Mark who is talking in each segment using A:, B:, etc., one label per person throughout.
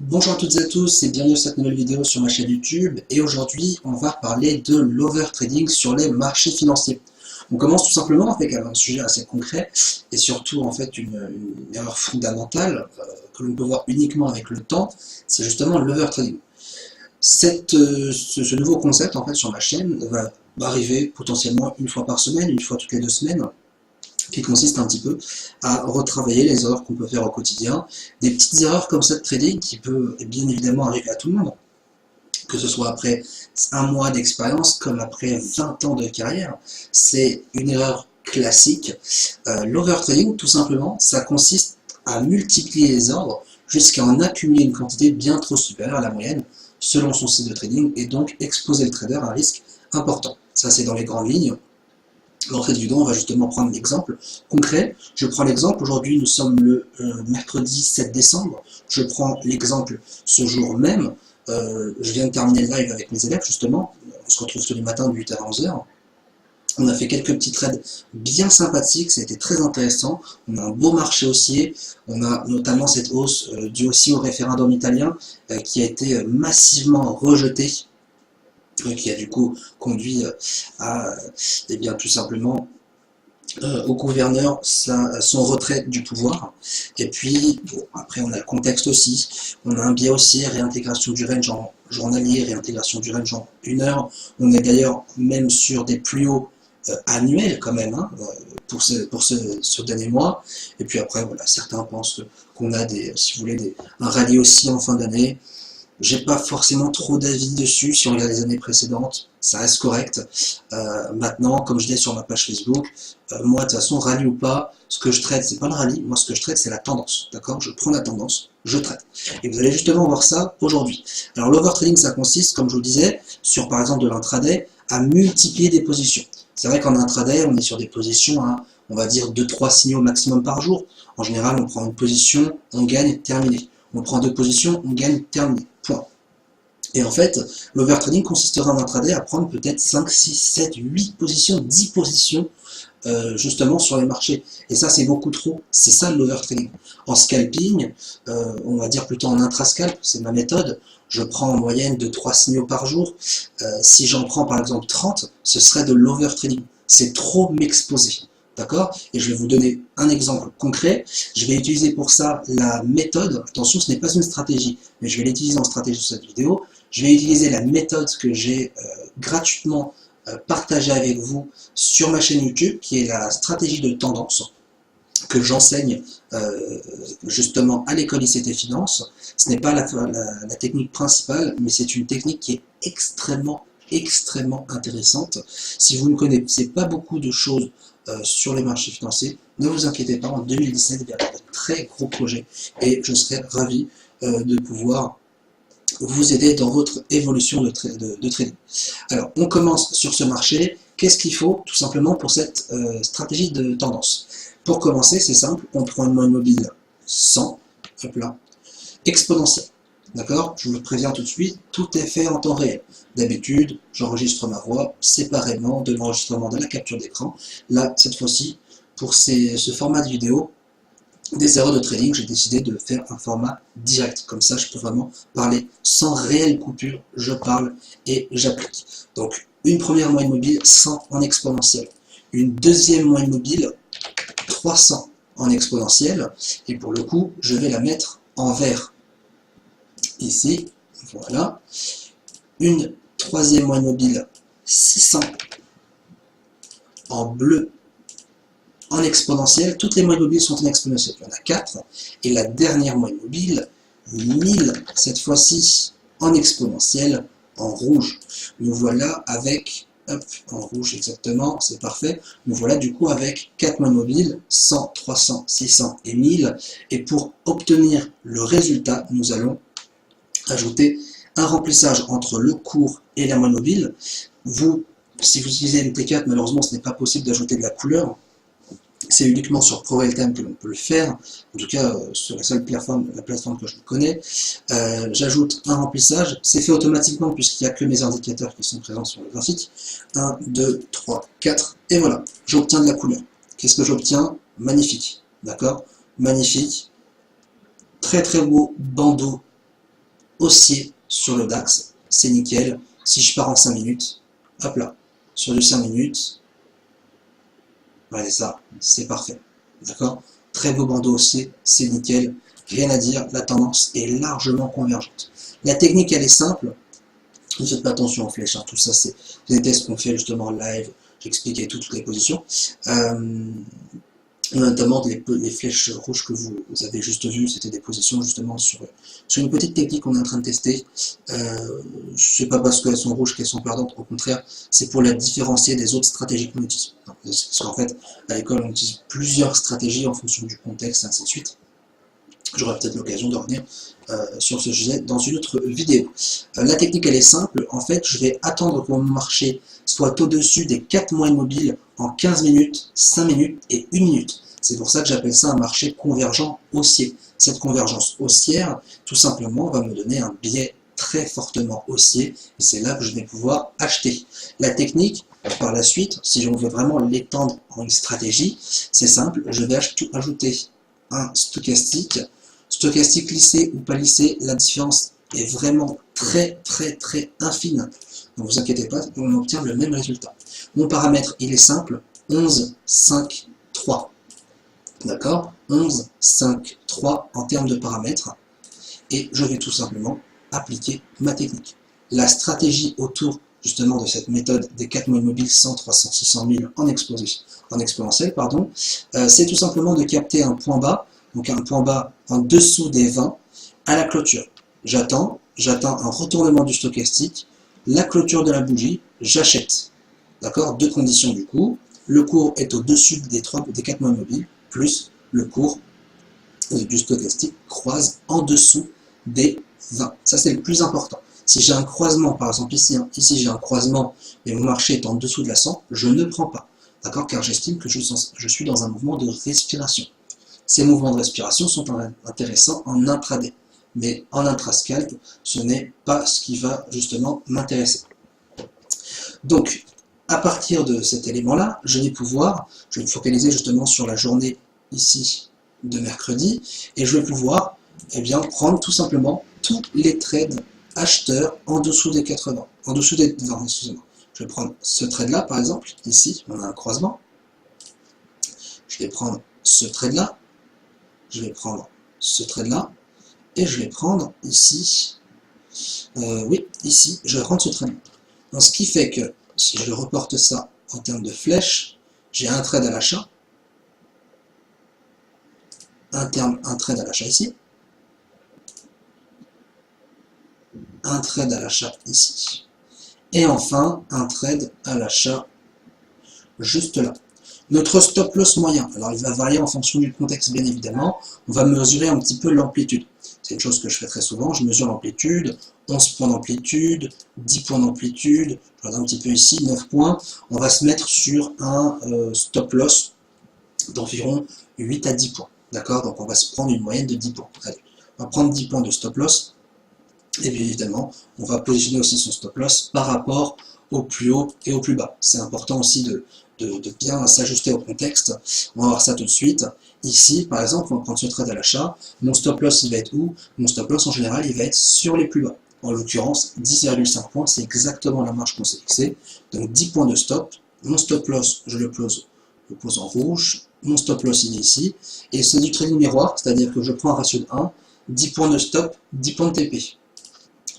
A: Bonjour à toutes et à tous et bienvenue dans cette nouvelle vidéo sur ma chaîne YouTube. Et aujourd'hui, on va parler de l'overtrading sur les marchés financiers. On commence tout simplement avec un sujet assez concret et surtout en fait une erreur fondamentale que l'on peut voir uniquement avec le temps, c'est justement l'overtrading. Ce nouveau concept en fait sur ma chaîne va arriver potentiellement une fois par semaine, une fois toutes les 2 semaines, qui consiste un petit peu à retravailler les erreurs qu'on peut faire au quotidien, des petites erreurs comme ça de trading qui peut bien évidemment arriver à tout le monde, que ce soit après un mois d'expérience comme après 20 ans de carrière, c'est une erreur classique. L'overtrading, tout simplement, ça consiste à multiplier les ordres jusqu'à en accumuler une quantité bien trop supérieure à la moyenne selon son site de trading et donc exposer le trader à un risque important. Ça c'est dans les grandes lignes. Dans cette vidéo, on va justement prendre l'exemple concret. Je prends l'exemple, aujourd'hui nous sommes le mercredi 7 décembre. Je prends l'exemple ce jour même. Je viens de terminer le live avec mes élèves justement. On se retrouve tous les matins de 8h à 11h. On a fait quelques petits trades bien sympathiques, ça a été très intéressant. On a un beau marché haussier. On a notamment cette hausse due aussi au référendum italien qui a été massivement rejeté, qui a du coup conduit à, bien, tout simplement au gouverneur son retrait du pouvoir. Et puis, bon, après on a le contexte aussi, on a un biais haussier, réintégration du range en journalier, réintégration du range en 1 heure. On est d'ailleurs même sur des plus hauts annuels quand même, hein, pour ce dernier mois. Et puis après, voilà, certains pensent qu'on a si vous voulez, un rallye aussi en fin d'année. J'ai pas forcément trop d'avis dessus. Si on regarde les années précédentes, ça reste correct. Maintenant, comme je dis sur ma page Facebook, moi de toute façon, rallye ou pas, ce que je traite, c'est pas le rallye. Moi, ce que je traite, c'est la tendance. D'accord? Je prends la tendance, je traite. Et vous allez justement voir ça aujourd'hui. Alors, l'overtrading, ça consiste, comme je vous le disais, sur par exemple de l'intraday, à multiplier des positions. C'est vrai qu'en intraday, on est sur des positions à, on va dire, 2-3 signaux maximum par jour. En général, on prend une position, on gagne, terminé. On prend 2 positions, on gagne, terminé. Point. Et en fait, l'overtrading consistera en intraday à prendre peut-être 5, 6, 7, 8 positions, 10 positions justement sur les marchés. Et ça, c'est beaucoup trop. C'est ça l'overtrading. En scalping, on va dire plutôt en intrascalp, c'est ma méthode. Je prends en moyenne de 3 signaux par jour. Si j'en prends par exemple 30, ce serait de l'overtrading. C'est trop m'exposer. D'accord? Et je vais vous donner un exemple concret. Je vais utiliser pour ça la méthode. Attention, ce n'est pas une stratégie, mais je vais l'utiliser en stratégie sur cette vidéo. Je vais utiliser la méthode que j'ai gratuitement partagée avec vous sur ma chaîne YouTube, qui est la stratégie de tendance que j'enseigne justement à l'école ICT Finance. Ce n'est pas la technique principale, mais c'est une technique qui est extrêmement intéressante. Si vous ne connaissez pas beaucoup de choses sur les marchés financiers, ne vous inquiétez pas, en 2017, il y a de très gros projets et je serai ravi de pouvoir vous aider dans votre évolution de trading. Alors, on commence sur ce marché. Qu'est-ce qu'il faut tout simplement pour cette stratégie de tendance? Pour commencer, c'est simple, on prend une moyenne mobile 100, hop là, exponentielle. D'accord? Je vous le préviens tout de suite, tout est fait en temps réel. D'habitude, j'enregistre ma voix séparément de l'enregistrement de la capture d'écran. Là, cette fois-ci, pour ce format de vidéo, des erreurs de trading, j'ai décidé de faire un format direct. Comme ça, je peux vraiment parler sans réelle coupure. Je parle et j'applique. Donc, une première moyenne mobile, 100 en exponentielle. Une deuxième moyenne mobile, 300 en exponentielle. Et pour le coup, je vais la mettre en vert. Ici, voilà. Une troisième moyenne mobile, 600 en bleu en exponentielle. Toutes les moyennes mobiles sont en exponentielle. Il y en a 4. Et la dernière moyenne mobile, 1000, cette fois-ci en exponentielle, en rouge. Nous voilà avec, hop, en rouge exactement, c'est parfait. Nous voilà du coup avec 4 moyennes mobiles, 100, 300, 600 et 1000. Et pour obtenir le résultat, nous allons ajouter un remplissage entre le cours et la moyenne mobile. Si vous utilisez MT4, malheureusement, ce n'est pas possible d'ajouter de la couleur. C'est uniquement sur ProRealTime que l'on peut le faire, en tout cas sur la seule plateforme que je connais. J'ajoute un remplissage, c'est fait automatiquement puisqu'il n'y a que mes indicateurs qui sont présents sur le graphique. 1, 2, 3, 4, et voilà, j'obtiens de la couleur. Qu'est-ce que j'obtiens? Magnifique, d'accord? Magnifique, très beau bandeau haussier sur le DAX, c'est nickel. Si je pars en 5 minutes, hop là, sur du 5 minutes, regardez ça, c'est parfait. D'accord? Très beau bandeau haussier, c'est nickel. Rien à dire, la tendance est largement convergente. La technique, elle est simple. Ne faites pas attention aux flèches, hein. Tout ça, c'est des tests qu'on fait justement en live. J'expliquais toutes les positions. Notamment les flèches rouges que vous avez juste vues, c'était des positions justement sur une petite technique qu'on est en train de tester. C'est pas parce qu'elles sont rouges qu'elles sont perdantes, au contraire, c'est pour la différencier des autres stratégies qu'on utilise. Parce qu'en fait, à l'école, on utilise plusieurs stratégies en fonction du contexte, et ainsi de suite. J'aurai peut-être l'occasion de revenir sur ce sujet dans une autre vidéo. La technique, elle est simple. En fait, je vais attendre que mon marché soit au-dessus des 4 mois immobiles en 15 minutes, 5 minutes et 1 minute. C'est pour ça que j'appelle ça un marché convergent haussier. Cette convergence haussière, tout simplement, va me donner un biais très fortement haussier et c'est là que je vais pouvoir acheter. La technique, par la suite, si on veut vraiment l'étendre en une stratégie, c'est simple, je vais ajouter un stochastique. Stochastique lissé ou pas lissé, la différence est vraiment très infime. Donc vous inquiétez pas, on obtient le même résultat. Mon paramètre, il est simple, 11, 5, 3. D'accord? 11, 5, 3 en termes de paramètres. Et je vais tout simplement appliquer ma technique. La stratégie autour justement de cette méthode des 4 mois immobiles 100, 300, 600 000 en exponentiel, c'est tout simplement de capter un point bas, donc un point bas en dessous des 20 à la clôture. J'attends un retournement du stochastique, la clôture de la bougie, j'achète. D'accord? Deux conditions du coup. Le cours est au-dessus des 4 mois immobiles, plus le cours du stochastique croise en dessous des 20. Ça, c'est le plus important. Si j'ai un croisement, par exemple ici j'ai un croisement et mon marché est en dessous de la 100, je ne prends pas. D'accord? Car j'estime que je suis dans un mouvement de respiration. Ces mouvements de respiration sont intéressants en intraday. Mais en intrascalp, ce n'est pas ce qui va justement m'intéresser. Donc, à partir de cet élément-là, je vais me focaliser justement sur la journée ici de mercredi, et je vais pouvoir prendre tout simplement tous les trades acheteurs en dessous des 80, en dessous des 20, excusez-moi. Je vais prendre ce trade-là, par exemple, ici, on a un croisement. Je vais prendre ce trade-là, je vais prendre ce trade-là, et je vais prendre ici, ici, je vais prendre ce trade-là. Donc, ce qui fait que, si je reporte ça en termes de flèche, j'ai un trade à l'achat, un trade à l'achat ici, un trade à l'achat ici, et enfin un trade à l'achat juste là. Notre stop loss moyen, alors il va varier en fonction du contexte bien évidemment, on va mesurer un petit peu l'amplitude. C'est une chose que je fais très souvent, je mesure l'amplitude, 11 points d'amplitude, 10 points d'amplitude, je regarde un petit peu ici, 9 points, on va se mettre sur un stop loss d'environ 8 à 10 points. D'accord? Donc on va se prendre une moyenne de 10 points. Allez, on va prendre 10 points de stop loss, et bien évidemment, on va positionner aussi son stop loss par rapport au plus haut et au plus bas. C'est important aussi de bien s'ajuster au contexte. On va voir ça tout de suite. Ici, par exemple, on va prendre ce trade à l'achat. Mon stop loss, il va être où? Mon stop loss, en général, il va être sur les plus bas. En l'occurrence, 10,5 points, c'est exactement la marge qu'on s'est fixée. Donc 10 points de stop. Mon stop loss, je le pose en rouge. Mon stop loss, il est ici. Et c'est du trading miroir, c'est-à-dire que je prends un ratio de 1, 10 points de stop, 10 points de TP.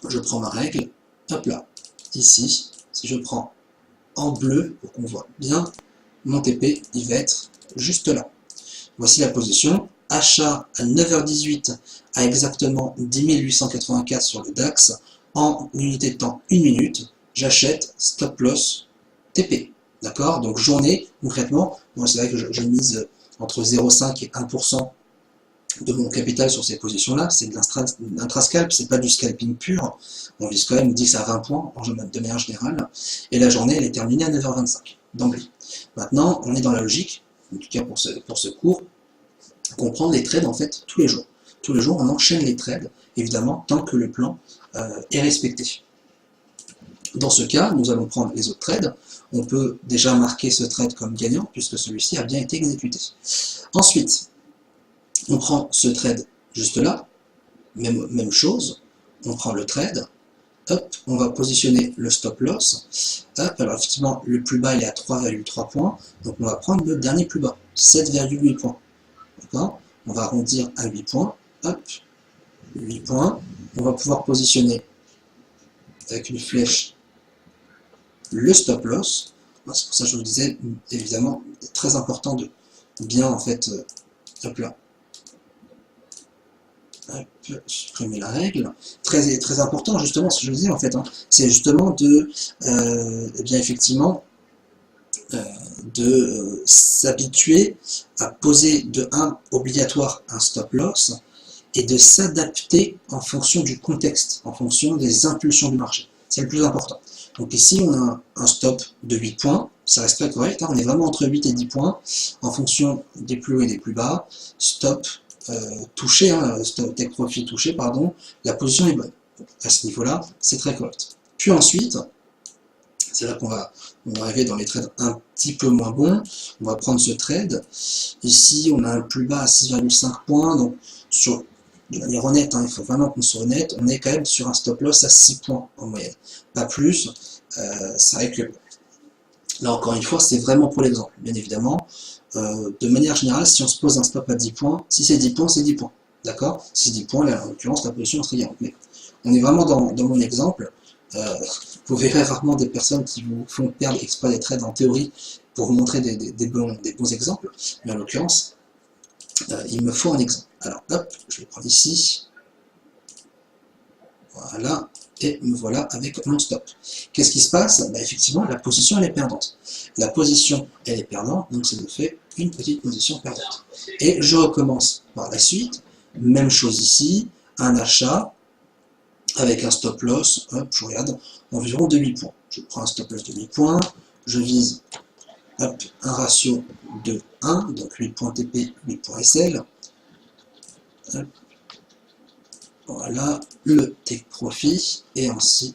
A: Je prends ma règle, hop là, ici, si je prends en bleu, pour qu'on voit bien, mon TP, il va être juste là. Voici la position, achat à 9h18 à exactement 10 884 sur le DAX, en unité de temps 1 minute, j'achète, stop loss, TP. D'accord? Donc journée, concrètement, moi c'est vrai que je mise entre 0,5 et 1% de mon capital sur ces positions-là, c'est de l'intrascalp, c'est pas du scalping pur, on vise quand même 10 à 20 points de manière générale, et la journée elle est terminée à 9h25, d'emblée. Maintenant, on est dans la logique, en tout cas pour ce cours, qu'on prend les trades en fait tous les jours. Tous les jours, on enchaîne les trades, évidemment, tant que le plan est respecté. Dans ce cas, nous allons prendre les autres trades, on peut déjà marquer ce trade comme gagnant, puisque celui-ci a bien été exécuté. Ensuite, on prend ce trade juste là, même chose, on prend le trade, hop, on va positionner le stop loss, hop, alors effectivement, le plus bas il est à 3,3 points, donc on va prendre le dernier plus bas, 7,8 points, d'accord? On va arrondir à 8 points, hop, 8 points, on va pouvoir positionner avec une flèche le stop loss, c'est pour ça que je vous disais, évidemment, très important de bien, en fait, hop là, hop, supprimer la règle, très important, justement, ce que je vous disais, en fait, hein, c'est justement de, eh bien, effectivement, de s'habituer à poser de 1 obligatoire un stop loss et de s'adapter en fonction du contexte, en fonction des impulsions du marché. C'est le plus important. Donc ici, on a un stop de 8 points, ça reste pas correct, hein, on est vraiment entre 8 et 10 points, en fonction des plus hauts et des plus bas, stop touché, hein, stop take profit touché, pardon, la position est bonne. Donc, à ce niveau-là, c'est très correct. Puis ensuite, c'est là qu'on va arriver dans les trades un petit peu moins bons. On va prendre ce trade. Ici, on a un plus bas à 6,5 points. Donc, de manière honnête, hein, il faut vraiment qu'on soit honnête, on est quand même sur un stop loss à 6 points en moyenne. Pas plus. C'est vrai que, là encore une fois, c'est vraiment pour l'exemple, bien évidemment. De manière générale, si on se pose un stop à 10 points, si c'est 10 points, c'est 10 points. D'accord? Si c'est 10 points, là, en l'occurrence, la position serait gagnante. Mais on est vraiment dans mon exemple. Vous verrez rarement des personnes qui vous font perdre exprès des trades en théorie pour vous montrer des bons exemples, mais en l'occurrence, il me faut un exemple. Alors hop, je vais prendre ici, voilà, et me voilà avec mon stop. Qu'est-ce qui se passe? Bah, effectivement, la position elle est perdante. La position elle est perdante, donc ça nous fait une petite position perdante. Et je recommence par la suite, même chose ici, un achat, avec un stop loss, hop, je regarde, environ de 8 points. Je prends un stop loss de 8 points, je vise hop, un ratio de 1, donc 8 points TP, 8 points SL. Hop. Voilà, le take profit et ainsi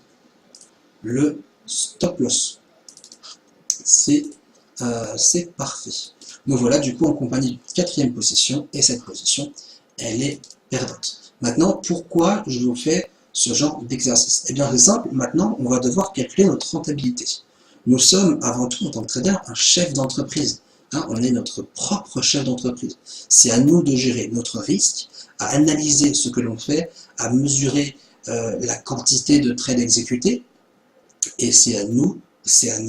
A: le stop loss. C'est parfait. Donc voilà, du coup, en compagnie de quatrième position, et cette position, elle est perdante. Maintenant, pourquoi je vous fais ce genre d'exercice? Eh bien, c'est simple, maintenant, on va devoir calculer notre rentabilité. Nous sommes, avant tout, en tant que trader, un chef d'entreprise. Hein, on est notre propre chef d'entreprise. C'est à nous de gérer notre risque, à analyser ce que l'on fait, à mesurer la quantité de trades exécutés, et c'est à nous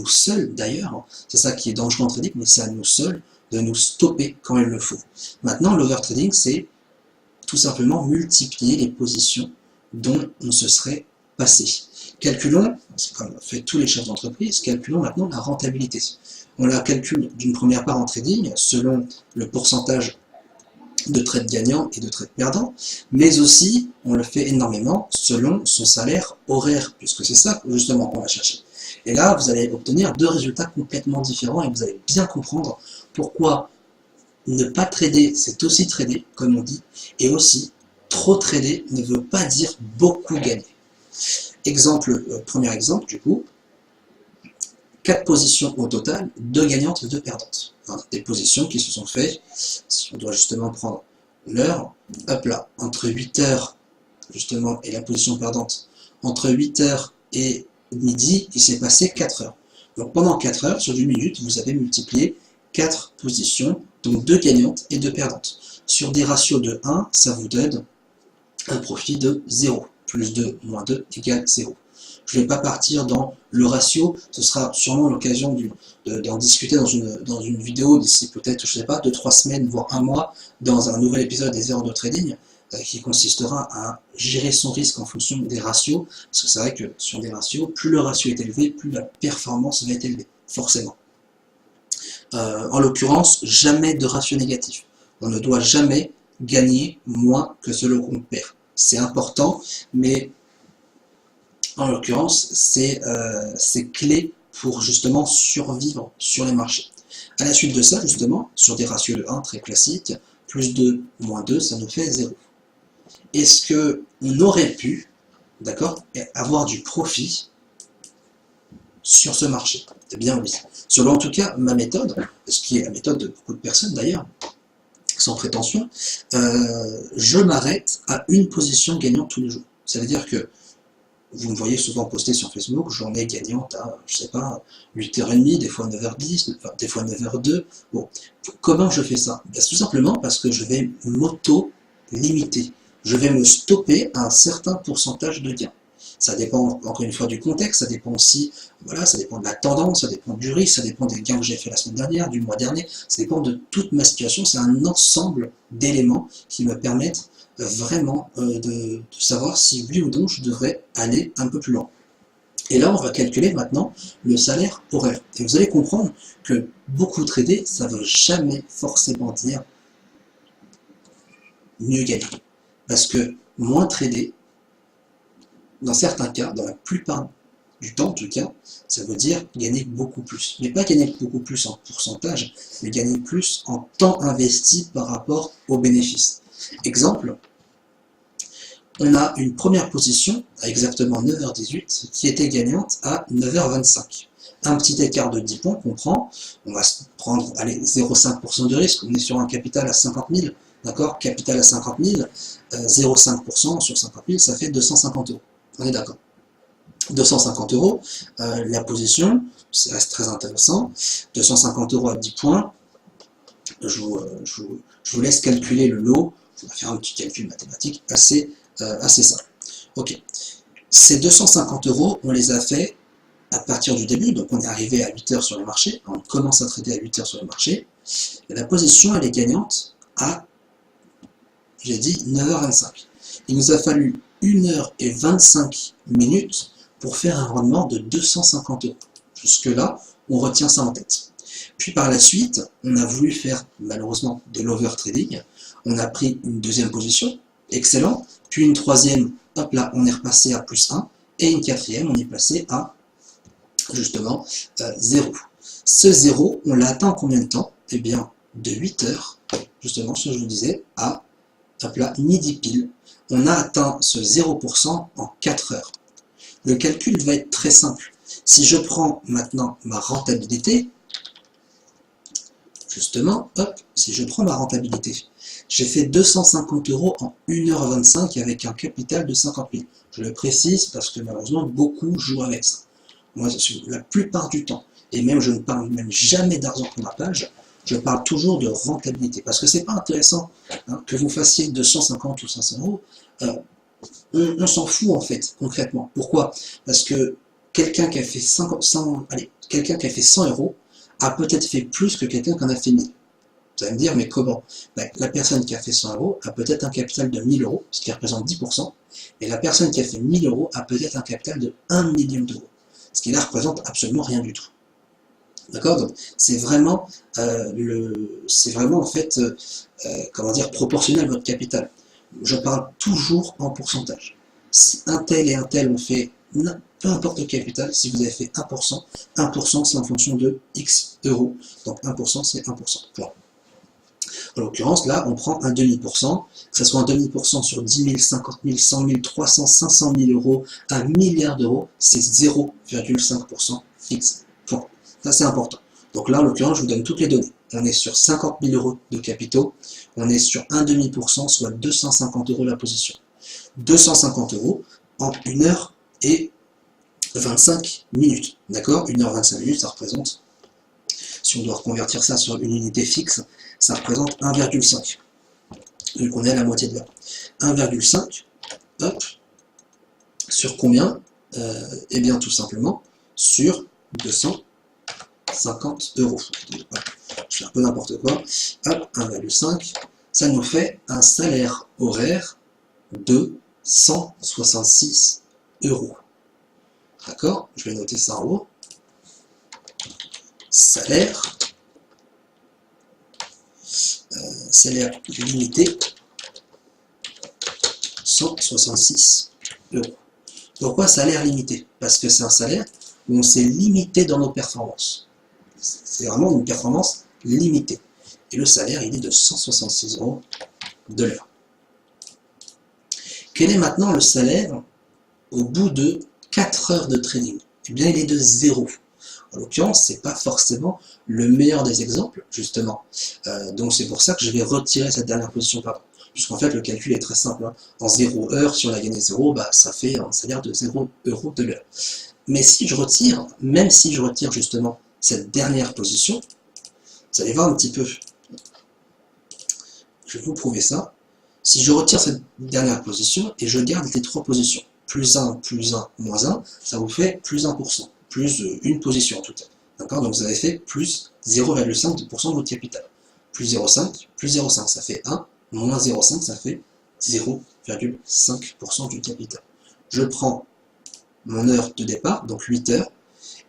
A: seuls d'ailleurs, hein, c'est ça qui est dangereux en trading, mais c'est à nous seuls de nous stopper quand il le faut. Maintenant, l'overtrading, c'est tout simplement multiplier les positions dont on se serait passé. Calculons, c'est comme fait tous les chefs d'entreprise, calculons maintenant la rentabilité. On la calcule d'une première part en trading, selon le pourcentage de trades gagnants et de trades perdants, mais aussi, on le fait énormément selon son salaire horaire, puisque c'est ça justement qu'on va chercher. Et là, vous allez obtenir deux résultats complètement différents et vous allez bien comprendre pourquoi ne pas trader, c'est aussi trader, comme on dit, et aussi, trop trader ne veut pas dire beaucoup gagner. Exemple, premier exemple, du coup, 4 positions au total, 2 gagnantes et 2 perdantes. Enfin, des positions qui se sont faites, si on doit justement prendre l'heure, hop là, entre 8 heures, justement, et la position perdante, entre 8 heures et midi, il s'est passé 4 heures. Donc pendant 4 heures, sur 1 minute, vous avez multiplié 4 positions, donc 2 gagnantes et 2 perdantes. Sur des ratios de 1, ça vous donne un profit de 0. Plus 2 moins 2 égale 0. Je ne vais pas partir dans le ratio, ce sera sûrement l'occasion d'en discuter dans une vidéo d'ici peut-être, je ne sais pas, 2-3 semaines, voire 1 mois, dans un nouvel épisode des erreurs de trading, qui consistera à gérer son risque en fonction des ratios, parce que c'est vrai que sur des ratios, plus le ratio est élevé, plus la performance va être élevée, forcément. En l'occurrence, jamais de ratio négatif. On ne doit jamais gagner moins que ce qu'on perd. C'est important, mais en l'occurrence, c'est clé pour justement survivre sur les marchés. À la suite de ça, justement, sur des ratios de 1 très classiques, plus 2, moins 2, ça nous fait 0. Est-ce qu'on aurait pu, d'accord, avoir du profit sur ce marché? Eh bien oui. Selon en tout cas ma méthode, ce qui est la méthode de beaucoup de personnes d'ailleurs, sans prétention, je m'arrête à une position gagnante tous les jours. Ça veut dire que vous me voyez souvent poster sur Facebook, journée gagnante à, je sais pas, 8h30, des fois 9h10, enfin, des fois 9h02. Bon, comment je fais ça? Ben, tout simplement parce que je vais m'auto-limiter. Je vais me stopper à un certain pourcentage de gains. Ça dépend, encore une fois, du contexte, ça dépend aussi, voilà, ça dépend de la tendance, ça dépend du risque, ça dépend des gains que j'ai fait la semaine dernière, du mois dernier, ça dépend de toute ma situation. C'est un ensemble d'éléments qui me permettent vraiment de savoir si oui ou non je devrais aller un peu plus loin. Et là, on va calculer maintenant le salaire horaire. Et vous allez comprendre que beaucoup trader, ça ne veut jamais forcément dire mieux gagner. Parce que moins trader, dans certains cas, dans la plupart du temps en tout cas, ça veut dire gagner beaucoup plus. Mais pas gagner beaucoup plus en pourcentage, mais gagner plus en temps investi par rapport aux bénéfices. Exemple, on a une première position à exactement 9h18 qui était gagnante à 9h25. Un petit écart de 10 points qu'on prend, on va se prendre 0,5% de risque, on est sur un capital à 50 000, d'accord? Capital à 50 000, 0,5% sur 50 000, ça fait 250 euros. On est d'accord. 250 euros, la position, ça reste très intéressant. 250 euros à 10 points, je vous laisse calculer le lot, on va faire un petit calcul mathématique assez simple. Ok, ces 250 euros, on les a fait à partir du début, donc on est arrivé à 8h sur le marché, on commence à trader à 8h sur le marché, et la position elle est gagnante à, j'ai dit, 9h25. Il nous a fallu 1h25 minutes pour faire un rendement de 250 euros. Jusque-là, on retient ça en tête. Puis par la suite, on a voulu faire malheureusement de l'overtrading. On a pris une deuxième position, excellent. Puis une troisième, hop là, on est repassé à +1. Et une quatrième, on est passé à justement 0. Ce 0, on l'a atteint en combien de temps? Eh bien, de 8 heures, justement, ce que je vous disais, à hop là, midi pile. On a atteint ce 0% en 4 heures. Le calcul va être très simple. Si je prends maintenant ma rentabilité, justement, hop, si je prends ma rentabilité, j'ai fait 250 euros en 1h25 avec un capital de 50 000. Je le précise parce que malheureusement, beaucoup jouent avec ça. Moi, la plupart du temps, et même je ne parle même jamais d'argent pour ma page, je parle toujours de rentabilité. Parce que c'est pas intéressant que vous fassiez 250 ou 500 euros. On s'en fout en fait, concrètement. Pourquoi? Parce que quelqu'un qui a fait 100 euros a peut-être fait plus que quelqu'un qui en a fait 1000. Vous allez me dire, mais comment? La personne qui a fait 100 euros a peut-être un capital de 1000 euros, ce qui représente 10%, et la personne qui a fait 1000 euros a peut-être un capital de 1 million d'euros, ce qui là représente absolument rien du tout. D'accord? Donc c'est vraiment en fait, comment dire, proportionnel à votre capital. Je parle toujours en pourcentage. Si un tel et un tel ont fait, peu importe le capital, si vous avez fait 1%, 1% c'est en fonction de X euros. Donc 1% c'est 1%. Voilà. En l'occurrence, là, on prend un demi-pourcent, que ce soit un demi-pourcent sur 10 000, 50 000, 100 000, 300, 500 000 euros, 1 milliard d'euros, c'est 0,5% fixe. Bon, ça c'est important. Donc là, en l'occurrence, je vous donne toutes les données. On est sur 50 000 euros de capitaux, on est sur un demi-pourcent, soit 250 euros la position. 250 euros en 1h25 minutes. D'accord? 1h25 minutes, ça représente, si on doit reconvertir ça sur une unité fixe, ça représente 1,5. Donc on est à la moitié de l'heure. 1,5, hop, sur combien? Eh bien tout simplement sur 250 euros. Je fais un peu n'importe quoi. Hop, 1,5, ça nous fait un salaire horaire de 166 euros. D'accord? Je vais noter ça en haut. Salaire limité, 166 euros. Pourquoi salaire limité? Parce que c'est un salaire où on s'est limité dans nos performances. C'est vraiment une performance limitée. Et le salaire, il est de 166 euros de l'heure. Quel est maintenant le salaire au bout de 4 heures de trading? Eh bien, il est de 0. En l'occurrence, ce n'est pas forcément le meilleur des exemples, justement. Donc c'est pour ça que je vais retirer cette dernière position. puisqu'en fait le calcul est très simple, hein. En 0 heure, si on a gagné 0, bah, ça fait un salaire de 0 euros de l'heure. Mais si je retire, même si je retire justement cette dernière position, vous allez voir un petit peu, je vais vous prouver ça. Si je retire cette dernière position et je garde les trois positions, plus 1, moins 1, ça vous fait plus 1%, plus une position en tout cas. D'accord? Donc vous avez fait plus 0,5% de votre capital. Plus 0,5, ça fait 1, moins 0,5, ça fait 0,5% du capital. Je prends mon heure de départ, donc 8 heures,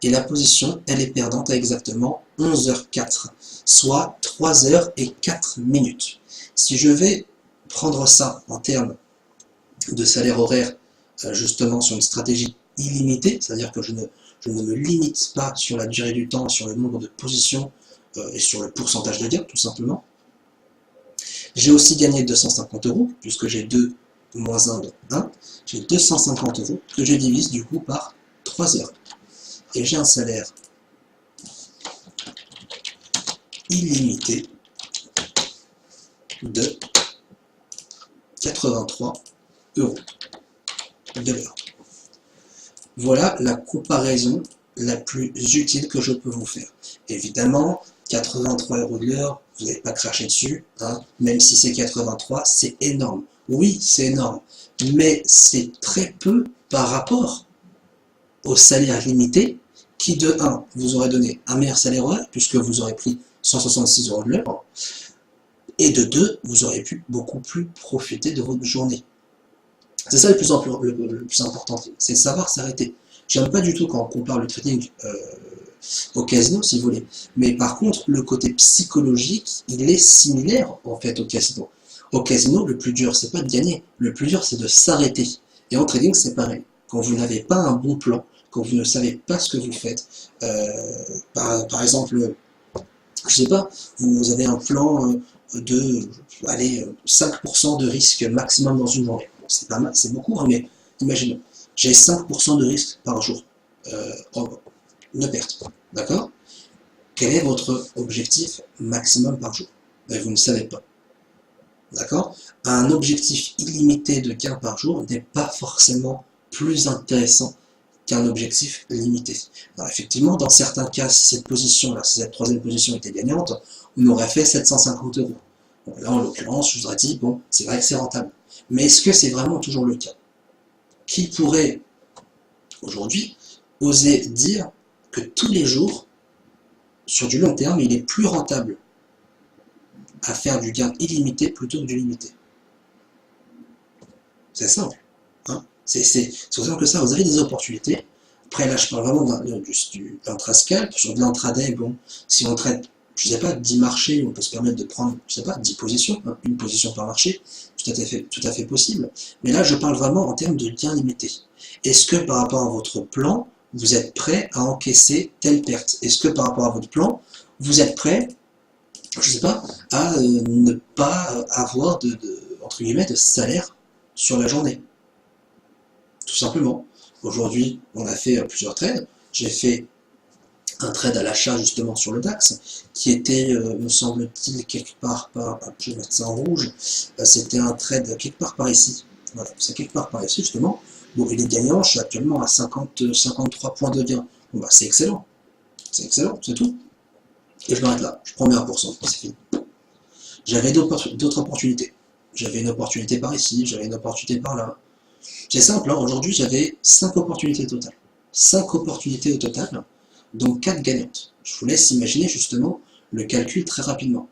A: et la position, elle est perdante à exactement 11h04, soit 3h04. Si je vais prendre ça en termes de salaire horaire, justement sur une stratégie illimitée, c'est-à-dire que je ne me limite pas sur la durée du temps, sur le nombre de positions et sur le pourcentage de gain, tout simplement. J'ai aussi gagné 250 euros, puisque j'ai 2 moins 1, donc 1. J'ai 250 euros que je divise du coup par 3 heures. Et j'ai un salaire illimité de 83 euros de l'heure. Voilà la comparaison la plus utile que je peux vous faire. Évidemment, 83 euros de l'heure, vous n'allez pas cracher dessus, hein, même si c'est 83, c'est énorme. Oui, c'est énorme, mais c'est très peu par rapport au salaire limité, qui de 1, vous aurez donné un meilleur salaire horaire, puisque vous aurez pris 166 euros de l'heure, et de 2, vous aurez pu beaucoup plus profiter de votre journée. C'est ça le plus important, c'est de savoir s'arrêter. J'aime pas du tout quand on compare le trading au casino, si vous voulez. Mais par contre, le côté psychologique, il est similaire en fait au casino. Au casino, le plus dur, c'est pas de gagner. Le plus dur, c'est de s'arrêter. Et en trading, c'est pareil. Quand vous n'avez pas un bon plan, quand vous ne savez pas ce que vous faites, par exemple, je sais pas, vous avez un plan de allez, 5% de risque maximum dans une journée. Bon, c'est pas mal, c'est beaucoup, hein, mais imaginons, j'ai 5% de risque par jour de perte. D'accord? Quel est votre objectif maximum par jour? Et vous ne savez pas. D'accord? Un objectif illimité de gain par jour n'est pas forcément plus intéressant qu'un objectif limité. Alors effectivement, dans certains cas, si cette position-là, si cette troisième position était gagnante, on aurait fait 750 euros. Bon, là, en l'occurrence, je vous aurais dit, bon, c'est vrai que c'est rentable. Mais est-ce que c'est vraiment toujours le cas? Qui pourrait, aujourd'hui, oser dire que tous les jours, sur du long terme, il est plus rentable à faire du gain illimité plutôt que du limité? C'est simple. Hein, c'est aussi simple que ça. Vous avez des opportunités. Après, là, je parle vraiment d'intrascalp. Sur de l'intraday, bon, si on traite, je ne sais pas, 10 marchés, on peut se permettre de prendre, je ne sais pas, 10 positions, hein, une position par marché, tout à fait possible. Mais là, je parle vraiment en termes de gain limité. Est-ce que par rapport à votre plan, vous êtes prêt à encaisser telle perte? Est-ce que par rapport à votre plan, vous êtes prêt, je ne sais pas, à ne pas avoir entre guillemets, de salaire sur la journée? Tout simplement. Aujourd'hui, on a fait plusieurs trades. J'ai fait un trade à l'achat justement sur le DAX, qui était, me semble-t-il, quelque part par, je vais mettre ça en rouge, c'était un trade quelque part par ici. Voilà, c'est quelque part par ici justement. Bon, il est gagnant, je suis actuellement à 53 points de gain. Bon, bah, c'est excellent, c'est tout. Et je m'arrête là, je prends mes 1%, c'est fini. J'avais d'autres opportunités. J'avais une opportunité par ici, j'avais une opportunité par là. C'est simple, hein, aujourd'hui j'avais 5 opportunités totales. 5 opportunités au total, donc 4 gagnantes. Je vous laisse imaginer justement le calcul très rapidement.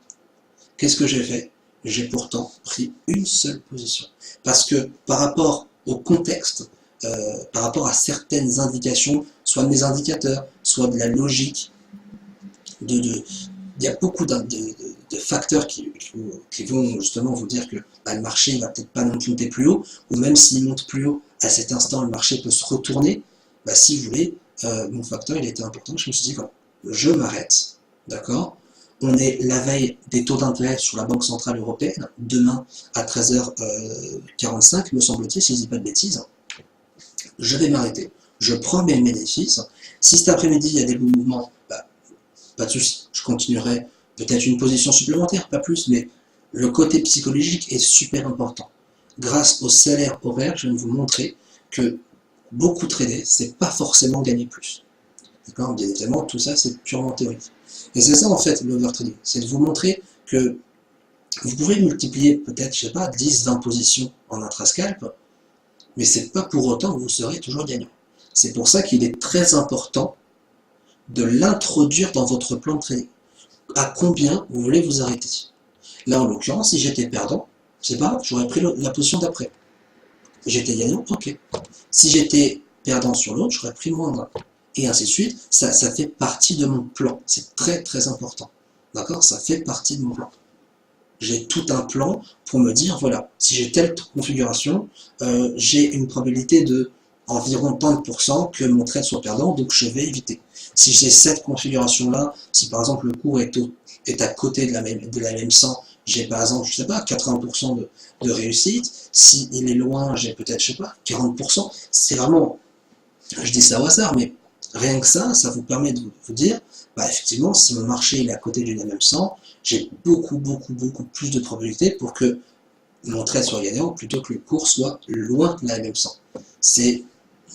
A: Qu'est-ce que j'ai fait? J'ai pourtant pris une seule position. Parce que par rapport au contexte, par rapport à certaines indications, soit de mes indicateurs, soit de la logique, il y a beaucoup de facteurs qui vont justement vous dire que bah, le marché ne va peut-être pas non plus monter plus haut, ou même s'il monte plus haut, à cet instant, le marché peut se retourner. Bah, si vous voulez, mon facteur, il était important. Je me suis dit, voilà, je m'arrête, d'accord? On est la veille des taux d'intérêt sur la Banque Centrale Européenne, demain à 13h45, me semble-t-il, si je ne dis pas de bêtises. Je vais m'arrêter. Je prends mes bénéfices. Si cet après-midi, il y a des beaux mouvements, bah, pas de souci, je continuerai peut-être une position supplémentaire, pas plus, mais le côté psychologique est super important. Grâce au salaire horaire, je viens de vous montrer que beaucoup trader, c'est pas forcément gagner plus. D'accord? Bien évidemment, tout ça, c'est purement théorique. Et c'est ça, en fait, l'overtrading. C'est de vous montrer que vous pouvez multiplier peut-être, je sais pas, 10, 20 positions en intrascalp, mais c'est pas pour autant que vous serez toujours gagnant. C'est pour ça qu'il est très important de l'introduire dans votre plan de trading. À combien vous voulez vous arrêter? Là, en l'occurrence, si j'étais perdant, c'est pas grave, j'aurais pris la position d'après. J'étais gagnant, ok. Si j'étais perdant sur l'autre, j'aurais pris moins. Et ainsi de suite, ça fait partie de mon plan. C'est très très important. D'accord? Ça fait partie de mon plan. J'ai tout un plan pour me dire, voilà, si j'ai telle configuration, j'ai une probabilité de environ tant de pourcents que mon trade soit perdant, donc je vais éviter. Si j'ai cette configuration-là, si par exemple le cours est à côté de la même 100, j'ai par exemple, je sais pas, 80% de réussite. S'il est loin, j'ai peut-être, je sais pas, 40%. C'est vraiment, je dis ça au hasard, mais rien que ça vous permet de vous dire, bah effectivement, si mon marché est à côté d'une MM100, j'ai beaucoup plus de probabilité pour que mon trade soit gagnant plutôt que le cours soit loin de la MM100. C'est,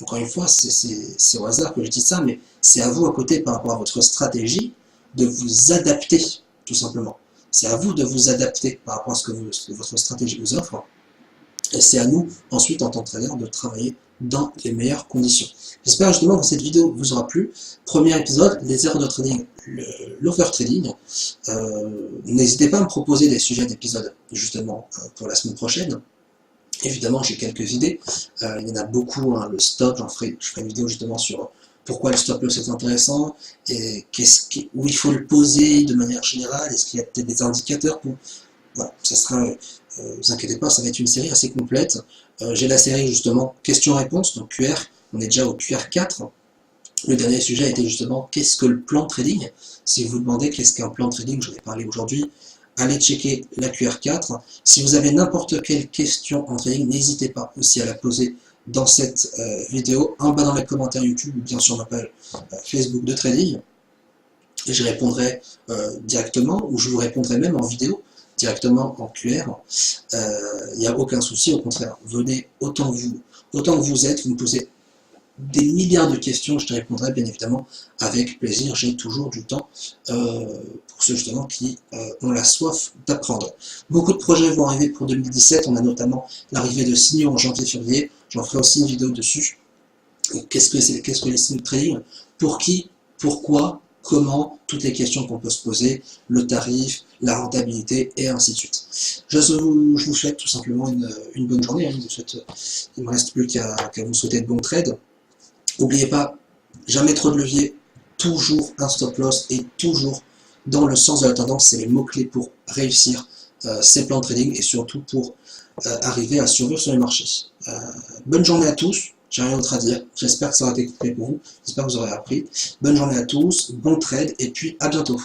A: encore une fois, c'est au hasard que je dis ça, mais c'est à vous à côté par rapport à votre stratégie de vous adapter, tout simplement. C'est à vous de vous adapter par rapport à ce que votre stratégie vous offre. Et c'est à nous, ensuite, en tant que trader, de travailler dans les meilleures conditions. J'espère justement que cette vidéo vous aura plu. Premier épisode, les erreurs de trading, l'overtrading. N'hésitez pas à me proposer des sujets d'épisodes, justement, pour la semaine prochaine. Évidemment, j'ai quelques idées. Il y en a beaucoup, hein, le stop, je ferai une vidéo justement sur pourquoi le stop loss est intéressant, et où il faut le poser de manière générale, est-ce qu'il y a peut-être des indicateurs pour... Voilà, ça sera... vous inquiétez pas, ça va être une série assez complète. J'ai la série justement questions-réponses, donc QR, on est déjà au QR4. Le dernier sujet a été justement qu'est-ce que le plan de trading. Si vous vous demandez qu'est-ce qu'un plan de trading, j'en ai parlé aujourd'hui, allez checker la QR4. Si vous avez n'importe quelle question en trading, n'hésitez pas aussi à la poser dans cette vidéo, en bas dans les commentaires YouTube ou bien sur ma page Facebook de trading. Et je répondrai directement, ou je vous répondrai même en vidéo, directement en QR. Il n'y a aucun souci, au contraire, venez autant que vous êtes, vous me posez des milliards de questions, je te répondrai bien évidemment avec plaisir, j'ai toujours du temps pour ceux justement qui ont la soif d'apprendre. Beaucoup de projets vont arriver pour 2017, on a notamment l'arrivée de signaux en janvier-février, j'en ferai aussi une vidéo dessus. Qu'est-ce que les signaux de trading? Pour qui? Pourquoi? Comment? Toutes les questions qu'on peut se poser, le tarif, la rentabilité et ainsi de suite. Je vous souhaite tout simplement une bonne journée, hein. Il ne me reste plus qu'à vous souhaiter de bons trades. N'oubliez pas, jamais trop de levier, toujours un stop loss et toujours dans le sens de la tendance, c'est les mots-clés pour réussir ces plans de trading et surtout pour arriver à survivre sur les marchés. Bonne journée à tous, j'ai rien d'autre à dire, j'espère que ça aura été complet pour vous, j'espère que vous aurez appris. Bonne journée à tous, bon trade et puis à bientôt.